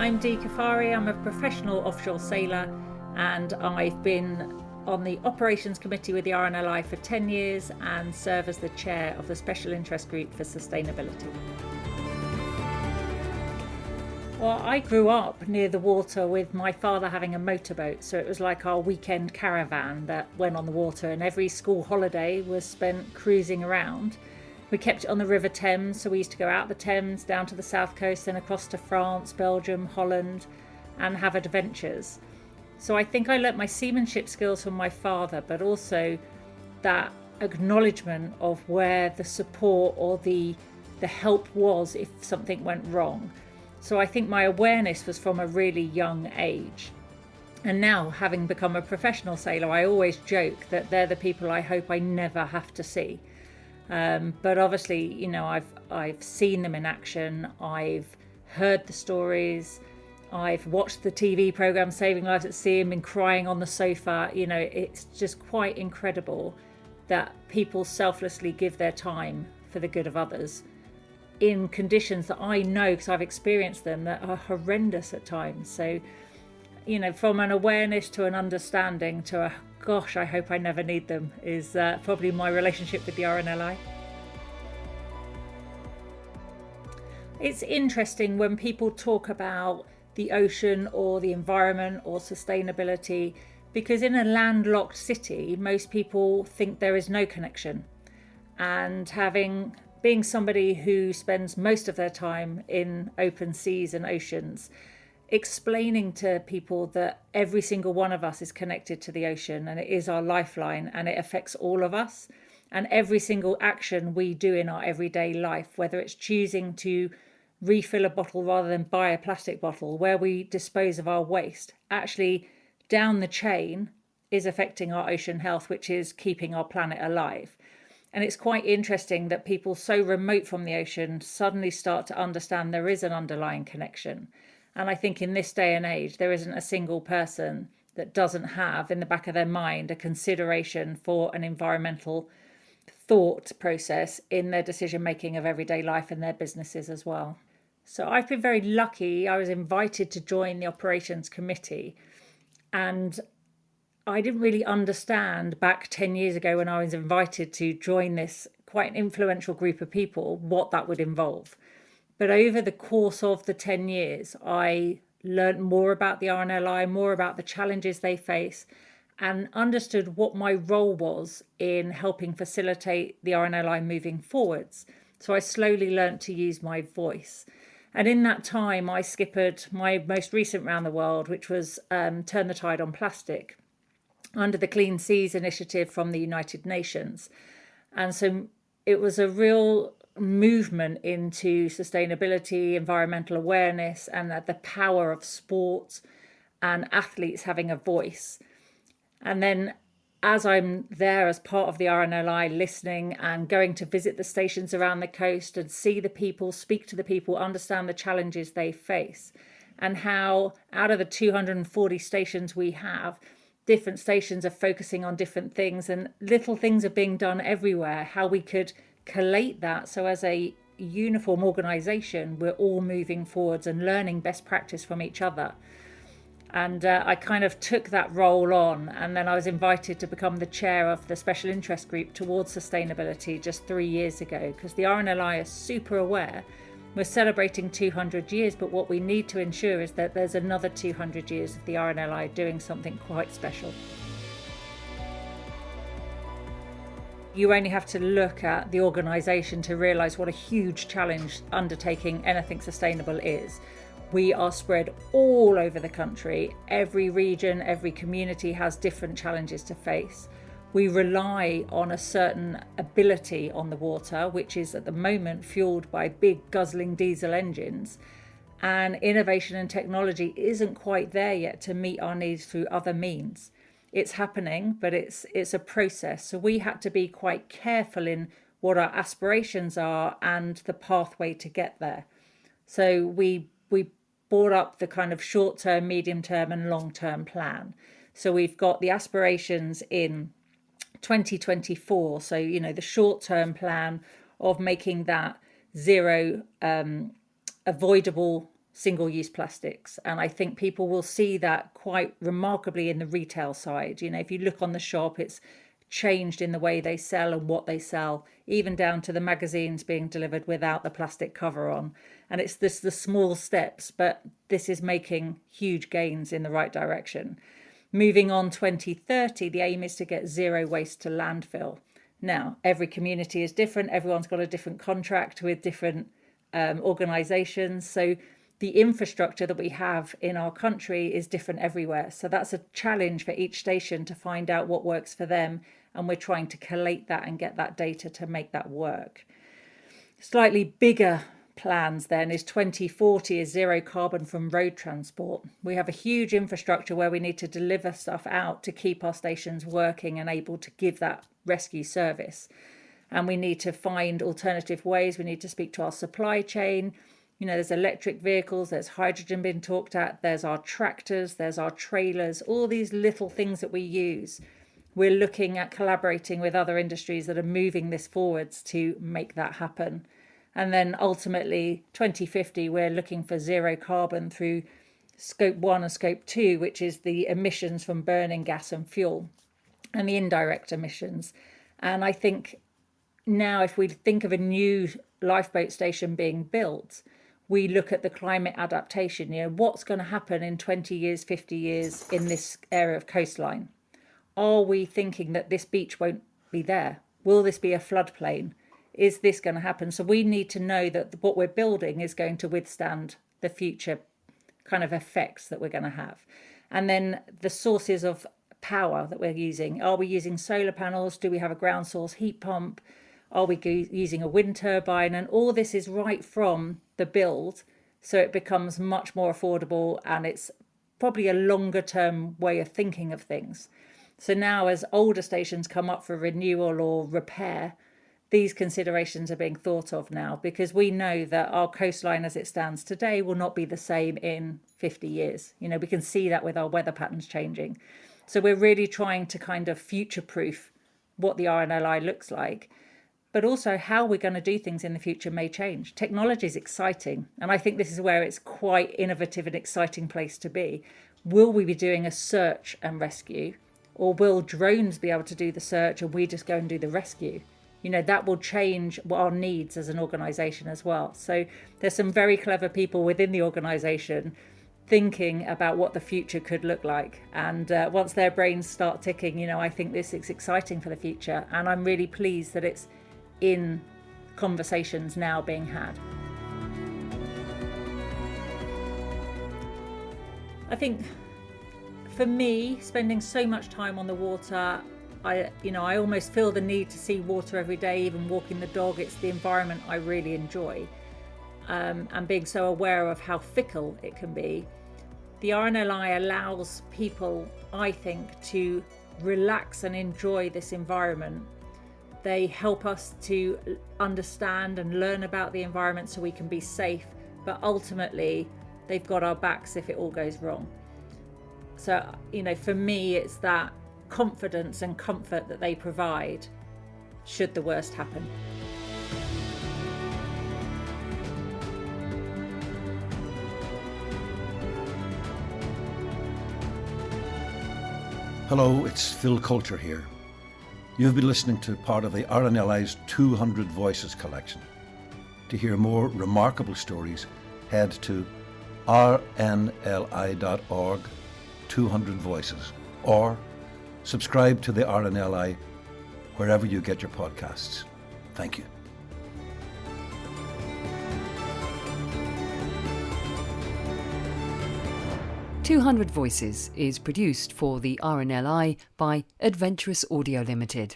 I'm Dee Caffari. I'm a professional offshore sailor, and I've been on the operations committee with the RNLI for 10 years and serve as the chair of the special interest group for sustainability. Well, I grew up near the water with my father having a motorboat, so it was like our weekend caravan that went on the water, and every school holiday was spent cruising around. We kept it on the River Thames, so we used to go out the Thames, down to the south coast, then across to France, Belgium, Holland, and have adventures. So I think I learnt my seamanship skills from my father, but also that acknowledgement of where the support or the help was if something went wrong. So I think my awareness was from a really young age. And now, having become a professional sailor, I always joke that they're the people I hope I never have to see. But obviously, you know, I've seen them in action. I've heard the stories. I've watched the TV program Saving Lives at Sea and been crying on the sofa. You know, it's just quite incredible that people selflessly give their time for the good of others in conditions that I know, because I've experienced them, that are horrendous at times. So, you know, from an awareness to an understanding to a gosh, I hope I never need them, is probably my relationship with the RNLI. It's interesting when people talk about the ocean or the environment or sustainability, because in a landlocked city, most people think there is no connection. And being somebody who spends most of their time in open seas and oceans, explaining to people that every single one of us is connected to the ocean and it is our lifeline and it affects all of us, and every single action we do in our everyday life, whether it's choosing to refill a bottle rather than buy a plastic bottle, where we dispose of our waste, actually down the chain is affecting our ocean health, which is keeping our planet alive. And it's quite interesting that people so remote from the ocean suddenly start to understand there is an underlying connection. And I think in this day and age, there isn't a single person that doesn't have in the back of their mind a consideration for an environmental thought process in their decision making of everyday life and their businesses as well. So I've been very lucky. I was invited to join the operations committee, and I didn't really understand back 10 years ago when I was invited to join this quite an influential group of people what that would involve. But over the course of the 10 years, I learned more about the RNLI, more about the challenges they face, and understood what my role was in helping facilitate the RNLI moving forwards. So I slowly learned to use my voice. And in that time, I skippered my most recent round the world, which was Turn the Tide on Plastic, under the Clean Seas Initiative from the United Nations. And so it was a real movement into sustainability, environmental awareness, and the power of sport and athletes having a voice. And then as I'm there as part of the RNLI, listening and going to visit the stations around the coast and see the people, speak to the people, understand the challenges they face, and how out of the 240 stations we have, different stations are focusing on different things and little things are being done everywhere, how we could collate that so as a uniform organisation we're all moving forwards and learning best practice from each other. And I kind of took that role on, and then I was invited to become the chair of the special interest group towards sustainability just 3 years ago, because the RNLI is super aware we're celebrating 200 years, but what we need to ensure is that there's another 200 years of the RNLI doing something quite special. You only have to look at the organisation to realise what a huge challenge undertaking anything sustainable is. We are spread all over the country. Every region, every community has different challenges to face. We rely on a certain ability on the water, which is at the moment fueled by big guzzling diesel engines. And innovation and technology isn't quite there yet to meet our needs through other means. It's happening, but it's a process. So we had to be quite careful in what our aspirations are and the pathway to get there. So we brought up the kind of short-term, medium-term and long-term plan. So we've got the aspirations in 2024. So, you know, the short-term plan of making that zero avoidable single-use plastics. And I think people will see that quite remarkably in the retail side. If you look on the shop, it's changed in the way they sell and what they sell, even down to the magazines being delivered without the plastic cover on. And it's the small steps, but this is making huge gains in the right direction. Moving on 2030, the aim is to get zero waste to landfill. Now, every community is different. Everyone's got a different contract with different organisations. So the infrastructure that we have in our country is different everywhere. So that's a challenge for each station to find out what works for them. And we're trying to collate that and get that data to make that work. Slightly bigger plans then is 2040 is zero carbon from road transport. We have a huge infrastructure where we need to deliver stuff out to keep our stations working and able to give that rescue service. And we need to find alternative ways. We need to speak to our supply chain. There's electric vehicles, there's hydrogen being talked at, there's our tractors, there's our trailers, all these little things that we use. We're looking at collaborating with other industries that are moving this forwards to make that happen. And then ultimately, 2050, we're looking for zero carbon through scope 1 and scope 2, which is the emissions from burning gas and fuel and the indirect emissions. And I think now if we think of a new lifeboat station being built, we look at the climate adaptation. What's going to happen in 20 years, 50 years in this area of coastline? Are we thinking that this beach won't be there? Will this be a floodplain? Is this going to happen? So we need to know that what we're building is going to withstand the future kind of effects that we're going to have. And then the sources of power that we're using. Are we using solar panels? Do we have a ground source heat pump? Are we using a wind turbine? And all this is right from the build, so it becomes much more affordable, and it's probably a longer term way of thinking of things. So now as older stations come up for renewal or repair, these considerations are being thought of now, because we know that our coastline as it stands today will not be the same in 50 years. We can see that with our weather patterns changing. So we're really trying to kind of future-proof what the RNLI looks like, but also how we're going to do things in the future may change. Technology is exciting, and I think this is where it's quite innovative and exciting place to be. Will we be doing a search and rescue, or will drones be able to do the search and we just go and do the rescue? That will change our needs as an organisation as well. So there's some very clever people within the organisation thinking about what the future could look like. And once their brains start ticking, I think this is exciting for the future. And I'm really pleased that it's in conversations now being had. I think for me, spending so much time on the water, I almost feel the need to see water every day, even walking the dog. It's the environment I really enjoy. And being so aware of how fickle it can be. The RNLI allows people, I think, to relax and enjoy this environment. They help us to understand and learn about the environment so we can be safe, but ultimately they've got our backs if it all goes wrong. So, for me, it's that confidence and comfort that they provide should the worst happen. Hello, it's Phil Coulter here. You've been listening to part of the RNLI's 200 Voices collection. To hear more remarkable stories, head to rnli.org 200 Voices, or subscribe to the RNLI wherever you get your podcasts. Thank you. "200 Voices" is produced for the RNLI by Adventurous Audio Limited.